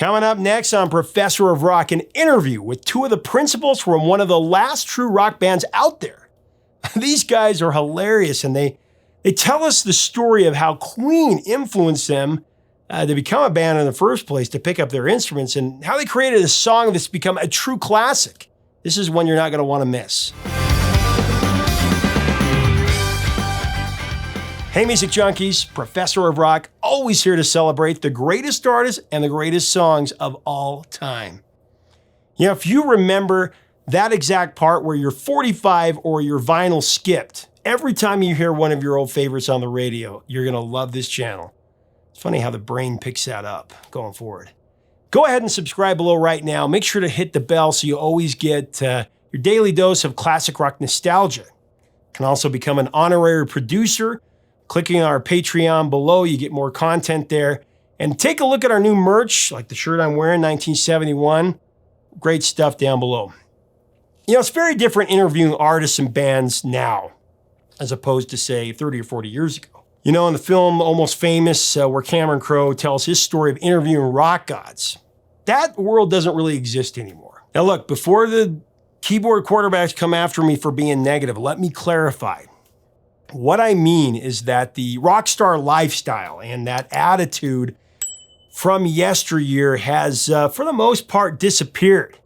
Coming up next on Professor of Rock, an interview with two of the principals from one of the last true rock bands out there. These guys are hilarious, and they tell us the story of how Queen influenced them to become a band in the first place, to pick up their instruments, and how they created a song that's become a true classic. This is one you're not going to want to miss. Hey, music junkies, Professor of Rock, always here to celebrate the greatest artists and the greatest songs of all time. You know, if you remember that exact part where your 45 or your vinyl skipped, every time you hear one of your old favorites on the radio, you're going to love this channel. It's funny how the brain picks that up going forward. Go ahead and subscribe below right now. Make sure to hit the bell so you always get your daily dose of classic rock nostalgia. You can also become an honorary producer. Clicking on our Patreon below, you get more content there. And take a look at our new merch, like the shirt I'm wearing, 1971. Great stuff down below. You know, it's very different interviewing artists and bands now, as opposed to, say, 30 or 40 years ago. You know, in the film Almost Famous, where Cameron Crowe tells his story of interviewing rock gods, that world doesn't really exist anymore. Now look, before the keyboard quarterbacks come after me for being negative, let me clarify. What I mean is that the rock star lifestyle and that attitude from yesteryear has, for the most part, disappeared.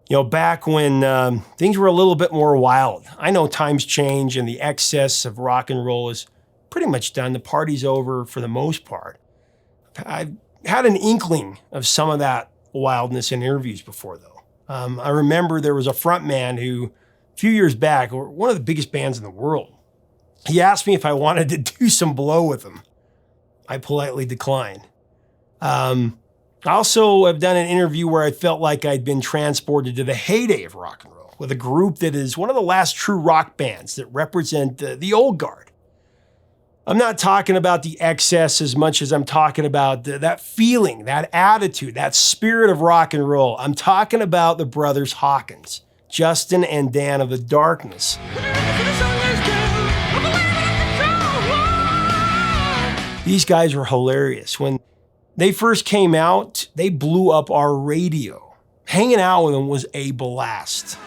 You know, back when things were a little bit more wild. I know times change and the excess of rock and roll is pretty much done. The party's over for the most part. I've had an inkling of some of that wildness in interviews before, though. I remember there was a front man who, a few years back, one of the biggest bands in the world, he asked me if I wanted to do some blow with him. I politely declined. I also have done an interview where I felt like I'd been transported to the heyday of rock and roll with a group that is one of the last true rock bands that represent the old guard. I'm not talking about the excess as much as I'm talking about that feeling, that attitude, that spirit of rock and roll. I'm talking about the brothers Hawkins, Justin and Dan of the Darkness. These guys were hilarious. When they first came out, they blew up our radio. Hanging out with them was a blast.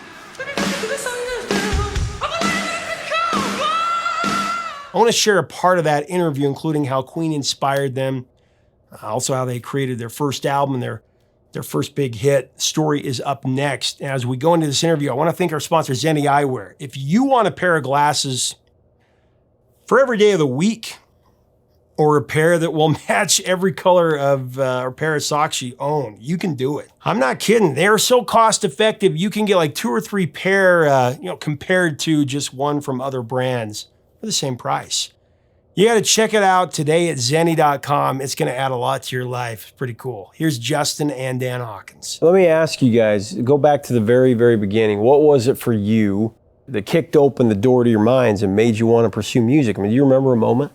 I want to share a part of that interview, including how Queen inspired them, also how they created their first album, their first big hit. Story is up next. As we go into this interview, I want to thank our sponsor, Zenni Eyewear. If you want a pair of glasses for every day of the week, or a pair that will match every color of or pair of socks you own, you can do it. I'm not kidding. They are so cost effective. You can get like 2 or 3 pair, compared to just one from other brands for the same price. You got to check it out today at Zenni.com. It's going to add a lot to your life. It's pretty cool. Here's Justin and Dan Hawkins. Let me ask you guys, go back to the very, very beginning. What was it for you that kicked open the door to your minds and made you want to pursue music? I mean, do you remember a moment?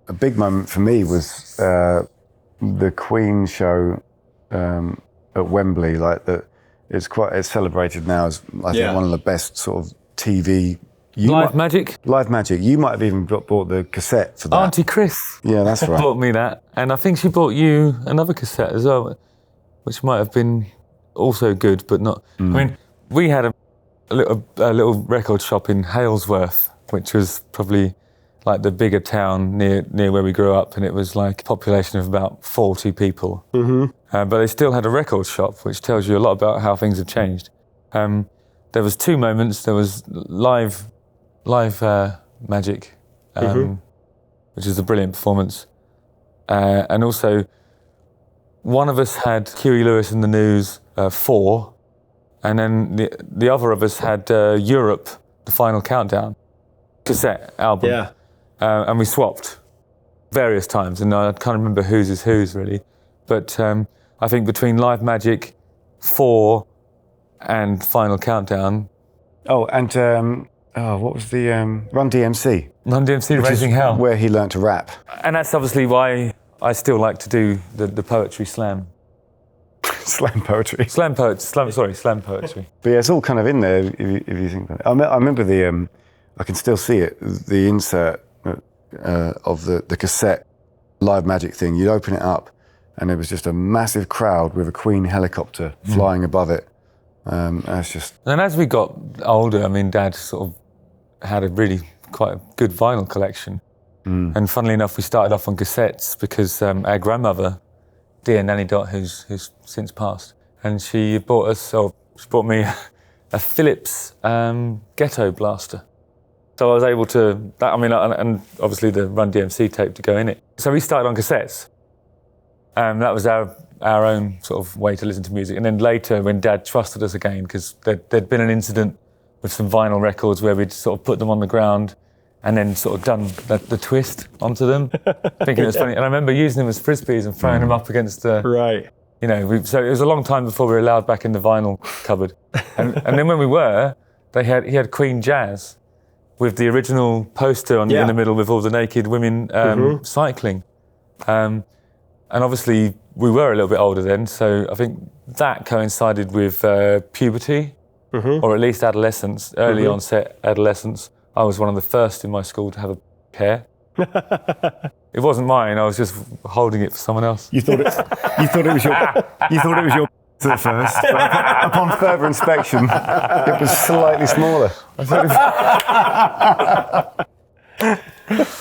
A big moment for me was the Queen show at Wembley. It's celebrated now as I think one of the best sort of TV. Live Magic. You might have even bought the cassette for that. Auntie Chris. Yeah, that's right. Bought me that, and I think she bought you another cassette as well, which might have been also good, but not. I mean, we had a little record shop in Halesworth, which was probably like the bigger town near where we grew up, and it was like a population of about 40 people. But they still had a record shop, which tells you a lot about how things have changed. There was 2 moments. There was live Magic, which is a brilliant performance, and also one of us had Huey Lewis and the News 4, and then the other of us had Europe, the Final Countdown cassette album. Yeah. And we swapped various times, and I can't remember whose is whose really. But I think between Live Magic 4 and Final Countdown. Oh, and what was the Run DMC? Run DMC, Raising Hell. Where he learnt to rap. And that's obviously why I still like to do the poetry slam. Slam poetry. Slam poetry. But yeah, it's all kind of in there if you think about it. I remember I can still see it, the insert of the cassette Live Magic thing. You'd open it up and it was just a massive crowd with a Queen helicopter flying above it. That's just. And as we got older, I mean, Dad sort of had a really quite a good vinyl collection. And funnily enough, we started off on cassettes because our grandmother, dear Nanny Dot, who's since passed, and she bought me a Philips Ghetto Blaster. So I was able to, and obviously the Run DMC tape to go in it. So we started on cassettes. That was our own sort of way to listen to music. And then later, when Dad trusted us again, because there'd been an incident with some vinyl records where we'd sort of put them on the ground and then sort of done the twist onto them, thinking it was funny. And I remember using them as frisbees and throwing them up against the... Right. You know, so it was a long time before we were allowed back in the vinyl cupboard. And then when we were, he had Queen Jazz with the original poster in the middle with all the naked women cycling. And obviously we were a little bit older then, so I think that coincided with puberty, or at least adolescence, early onset adolescence. I was one of the first in my school to have a hair. It wasn't mine. I was just holding it for someone else. You thought it was your. You thought it was your at first. But upon further inspection, it was slightly smaller.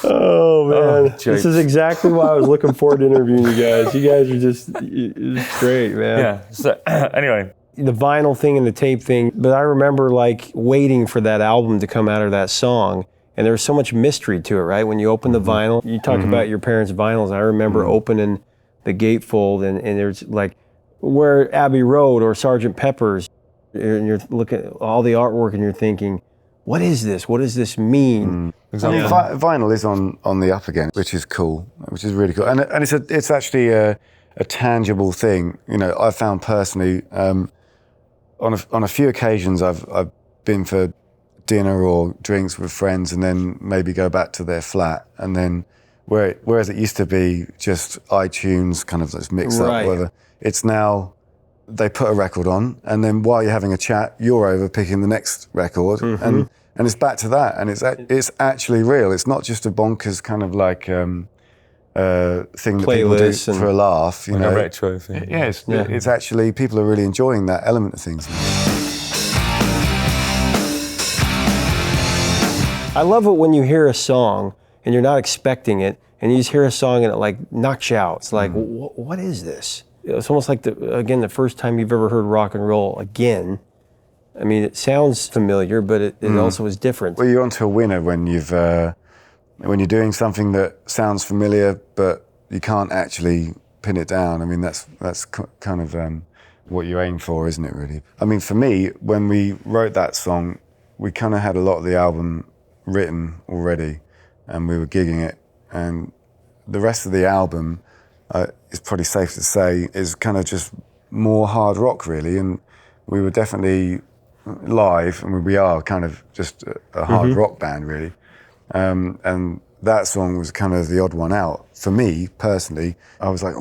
Oh man, this is exactly why I was looking forward to interviewing you guys. You guys are it's great, man. Yeah. So anyway. The vinyl thing and the tape thing, but I remember like waiting for that album to come out or that song, and there was so much mystery to it, right? When you open the vinyl, you talk about your parents' vinyls. I remember opening the gatefold and there's like where Abbey Road or Sgt. Pepper's, and you're looking at all the artwork and you're thinking, what is this? What does this mean? Exactly. I mean, vinyl is on the up again, which is cool, which is really cool, and it's actually a tangible thing. You know, I found personally. On a few occasions, I've been for dinner or drinks with friends, and then maybe go back to their flat, and then whereas it used to be just iTunes, kind of just mix up, whatever. It's now they put a record on, and then while you're having a chat, you're over picking the next record, and it's back to that, and it's actually real. It's not just a bonkers kind of like. Thing that people do for a laugh, you know, a retro thing. It's actually people are really enjoying that element of things. I love it when you hear a song and you're not expecting it, and you just hear a song and it like knocks you out. It's like, what is this? It's almost like the first time you've ever heard rock and roll again. I mean, it sounds familiar, but it also is different. Well, you're onto a winner when you're doing something that sounds familiar, but you can't actually pin it down. I mean, that's kind of what you aim for, isn't it, really? I mean, for me, when we wrote that song, we kind of had a lot of the album written already, and we were gigging it. And the rest of the album, it's probably safe to say, is kind of just more hard rock, really. And we were definitely live, and we are kind of just a hard rock band, really. And that song was kind of the odd one out. For me, personally, I was like,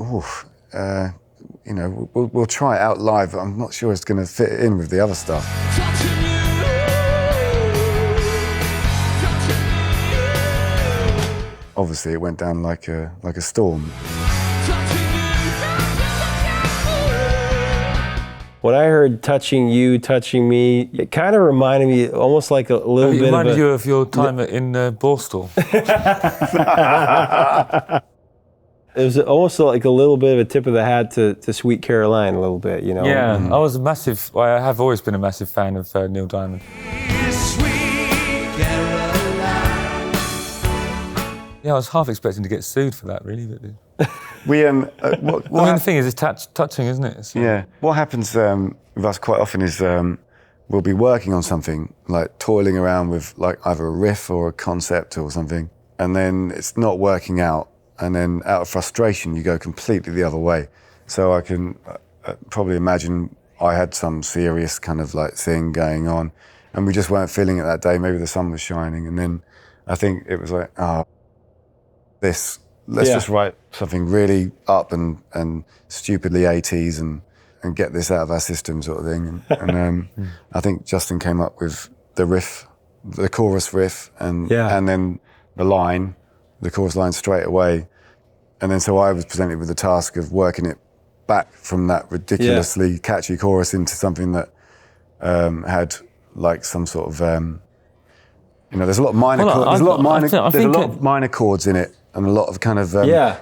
you know, we'll try it out live, but I'm not sure it's going to fit in with the other stuff. Obviously, it went down like a storm. When I heard "Touching You, Touching Me," it kind of reminded me almost like a little bit of It reminded you of your time in Borstal. It was almost like a little bit of a tip of the hat to Sweet Caroline, a little bit, you know? Yeah, I have always been a massive fan of Neil Diamond. Yeah, I was half expecting to get sued for that, really. But We I mean, the thing is, it's touching, isn't it? So. Yeah. What happens with us quite often is we'll be working on something, like toiling around with like either a riff or a concept or something, and then it's not working out, and then out of frustration you go completely the other way. So I can probably imagine I had some serious kind of like thing going on, and we just weren't feeling it that day. Maybe the sun was shining, and then I think it was like, let's just write something really up and stupidly 80s and get this out of our system, sort of thing. And I think Justin came up with the riff, the chorus riff, and then the chorus line straight away. And then so I was presented with the task of working it back from that ridiculously catchy chorus into something that had like some sort of, there's a lot of minor chords. There's a lot of minor chords in it, and a lot of kind of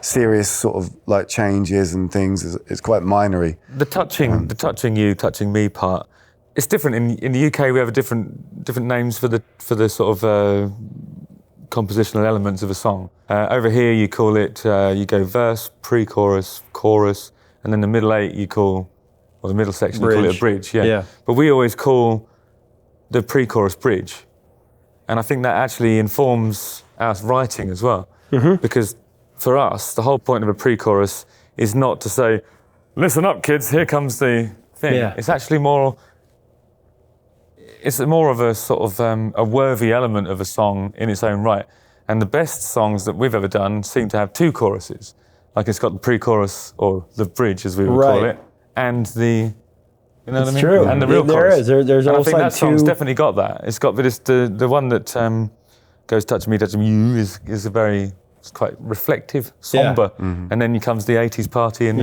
serious sort of like changes and things. It's quite minory. The touching you, touching me part. It's different in the UK. We have different names for the sort of compositional elements of a song. Over here, you call it you go verse, pre-chorus, chorus, and then the middle eight the middle section you call it a bridge. Yeah. But we always call the pre-chorus bridge, and I think that actually informs our writing as well. Because for us, the whole point of a pre-chorus is not to say, "Listen up, kids, here comes the thing." Yeah. It's actually more of a sort of a worthy element of a song in its own right. And the best songs that we've ever done seem to have two choruses. Like it's got the pre-chorus, or the bridge as we would call it, and the, you know what I mean? True. And the real chorus. There's and almost I think like that song's definitely got that. It's got, but it's the one that goes touching you is a very, it's quite reflective, somber. And then comes the 80s party and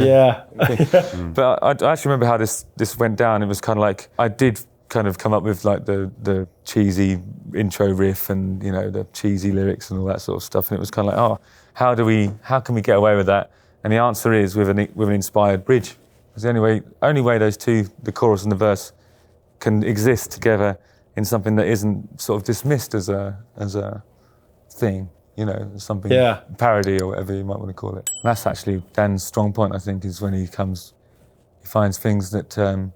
But I actually remember how this went down. It was kind of like, I did kind of come up with like the cheesy intro riff and the cheesy lyrics and all that sort of stuff, and it was kind of like, how can we get away with that? And the answer is with an inspired bridge. It's the only way those two, the chorus and the verse, can exist together in something that isn't sort of dismissed as a thing, something parody or whatever you might want to call it. And that's actually Dan's strong point, I think, is when he finds things that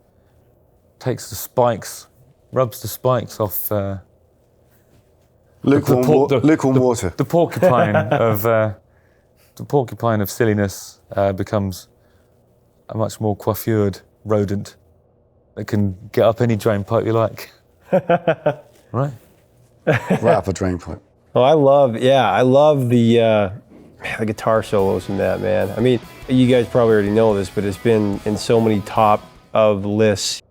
takes the spikes, rubs the spikes off lukewarm water. The porcupine of silliness becomes a much more coiffured rodent that can get up any drain pipe you like. Right? Right up a drain pipe. Oh, I love the guitar solos in that, man. I mean, you guys probably already know this, but it's been in so many top of lists.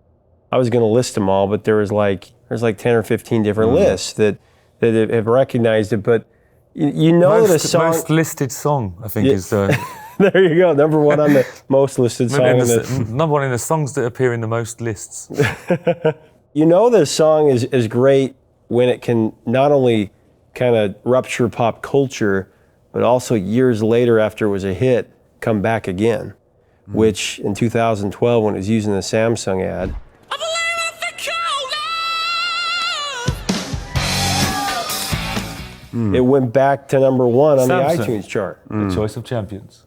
I was going to list them all, but there's like 10 or 15 different lists that have recognized it. But the song, most listed song, I think, is the. There you go, number one on the most listed song. Number one in the songs that appear in the most lists. The song is great when it can not only kind of rupture pop culture, but also years later after it was a hit, come back again. Which in 2012, when it was using the Samsung ad. It went back to number one on the iTunes chart. The choice of champions.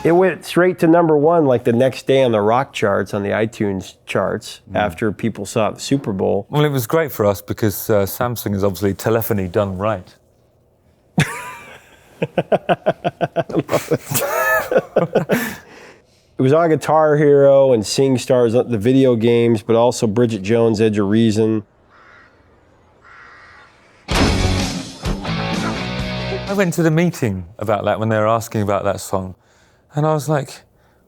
It went straight to number one like the next day on the rock charts, on the iTunes charts, after people saw it at the Super Bowl. Well, it was great for us because Samsung is obviously telephony done right. It was on Guitar Hero and Sing Stars, the video games, but also Bridget Jones' Edge of Reason. I went to the meeting about that when they were asking about that song. And I was like,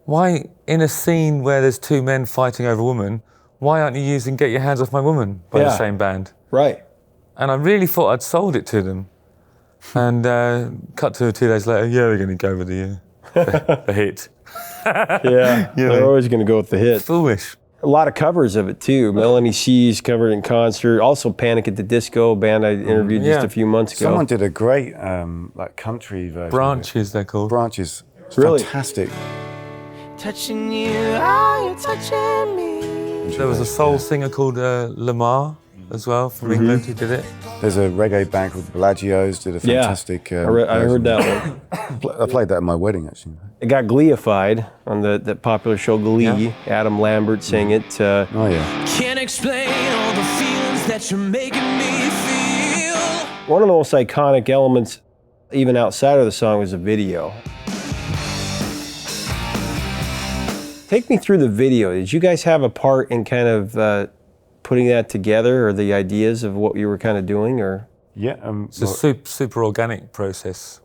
why, in a scene where there's two men fighting over a woman, why aren't you using Get Your Hands Off My Woman by the same band? Right. And I really thought I'd sold it to them. And cut to 2 days later, they're going to go with the hit. They're always going to go with the hit. Foolish. A lot of covers of it too. Melanie C's covered in concert. Also Panic at the Disco, a band I interviewed just a few months ago. Someone did a great country version. Branches, they're called. Branches. It's really fantastic. Touching you, are you touching me? There was a soul singer called Lamar as well from England who did it. There's a reggae band called Bellagio's, did a fantastic. I heard that one. I played that at my wedding actually. It got Gleeified on the popular show Glee. Yeah. Adam Lambert sang it. Can't explain all the feelings that you're making me feel. One of the most iconic elements, even outside of the song, was the video. Take me through the video. Did you guys have a part in kind of putting that together, or the ideas of what you were kind of doing, or? Yeah. It's a super organic process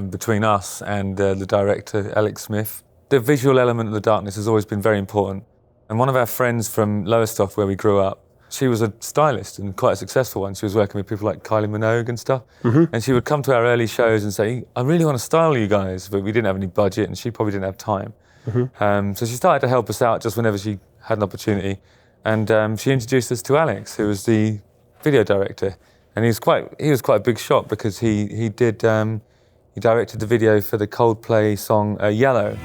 between us and the director, Alex Smith. The visual element of The Darkness has always been very important. And one of our friends from Lowestoft, where we grew up, she was a stylist and quite a successful one. She was working with people like Kylie Minogue and stuff. And she would come to our early shows and say, I really want to style you guys, but we didn't have any budget and she probably didn't have time. So she started to help us out just whenever she had an opportunity. And she introduced us to Alex, who was the video director. And he was quite a big shot because he directed the video for the Coldplay song Yellow.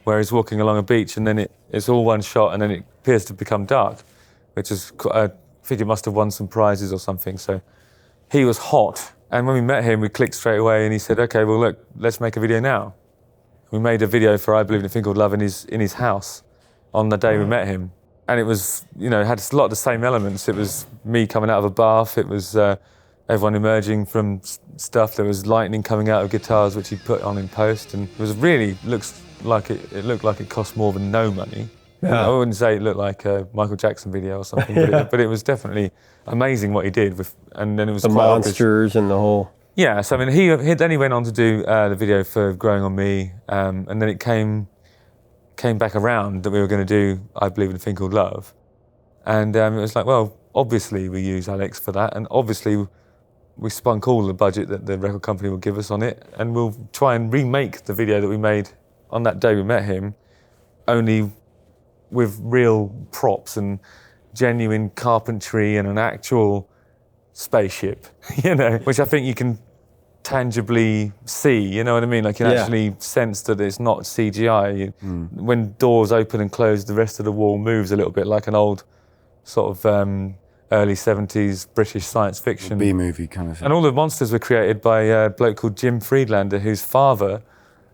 Where he's walking along a beach and then it's all one shot and then it appears to become dark, which is, I think it must have won some prizes or something. So he was hot. And when we met him, we clicked straight away and he said, okay, well, look, let's make a video now. We made a video for I Believe in a Thing Called Love in his house on the day we met him. And it was, you know, it had a lot of the same elements. It was me coming out of a bath. It was everyone emerging from stuff. There was lightning coming out of guitars, which he put on in post. And it was really, it looked like it cost more than no money. I wouldn't say it looked like a Michael Jackson video or something, but it was definitely amazing what he did. And then it was the monsters and the whole. Yeah, so I mean, he went on to do the video for Growing on Me, and then it came back around that we were going to do I Believe in a Thing Called Love, and it was like, well, obviously we use Alex for that, and obviously we spunk all the budget that the record company will give us on it, and we'll try and remake the video that we made on that day we met him, only with real props and genuine carpentry and an actual spaceship, you know, which I think you can tangibly see, you know what I mean? Like you can actually sense that it's not CGI. When doors open and close, the rest of the wall moves a little bit like an old sort of early 70s British science fiction. B-movie kind of thing. And all the monsters were created by a bloke called Jim Friedlander, whose father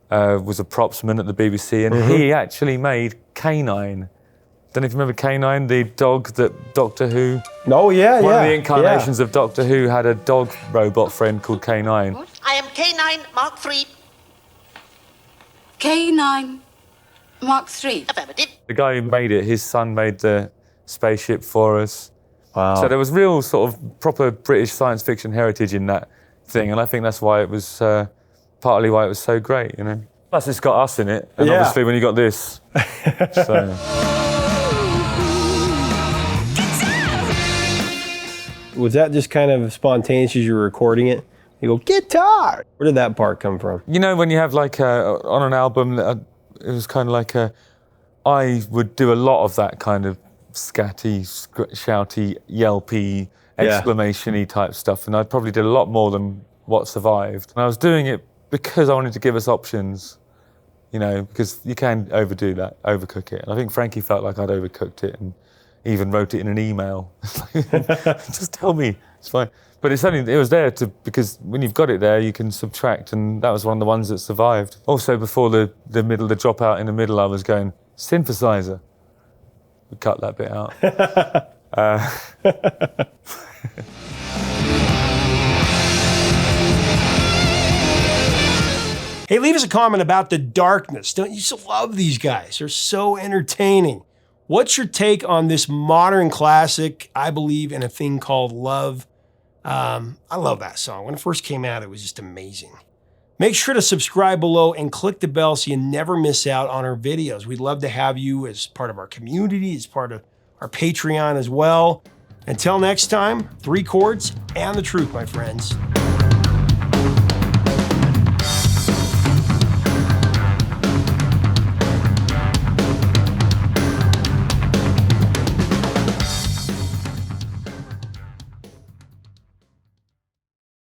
was a propsman at the BBC, and he actually made K9. Don't know if you remember K9, the dog that Doctor Who... Oh, yeah, One of the incarnations of Doctor Who had a dog robot friend called K9. I am K9 Mark III. K9 Mark III. Affirmative. The guy who made it, his son made the spaceship for us. Wow. So there was real sort of proper British science fiction heritage in that thing, and I think that's why it was, partly why it was so great, you know. Plus it's got us in it, and obviously when you got this, so... Was that just kind of spontaneous as you were recording it? You go, guitar! Where did that part come from? You know, when you have like on an album, it was kind of like I would do a lot of that kind of scatty, shouty, yelpy, exclamation-y type stuff, and I probably did a lot more than what survived. And I was doing it because I wanted to give us options, you know, because you can overdo that, overcook it. And I think Frankie felt like I'd overcooked it and even wrote it in an email. Just tell me, it's fine. But it was there because when you've got it there, you can subtract, and that was one of the ones that survived. Also, before the dropout in the middle, I was going, synthesizer. We cut that bit out. Hey, leave us a comment about The Darkness. Don't you just love these guys? They're so entertaining. What's your take on this modern classic, I Believe in a Thing Called Love? I love that song. When it first came out, it was just amazing. Make sure to subscribe below and click the bell so you never miss out on our videos. We'd love to have you as part of our community, as part of our Patreon as well. Until next time, 3 chords and the truth, my friends.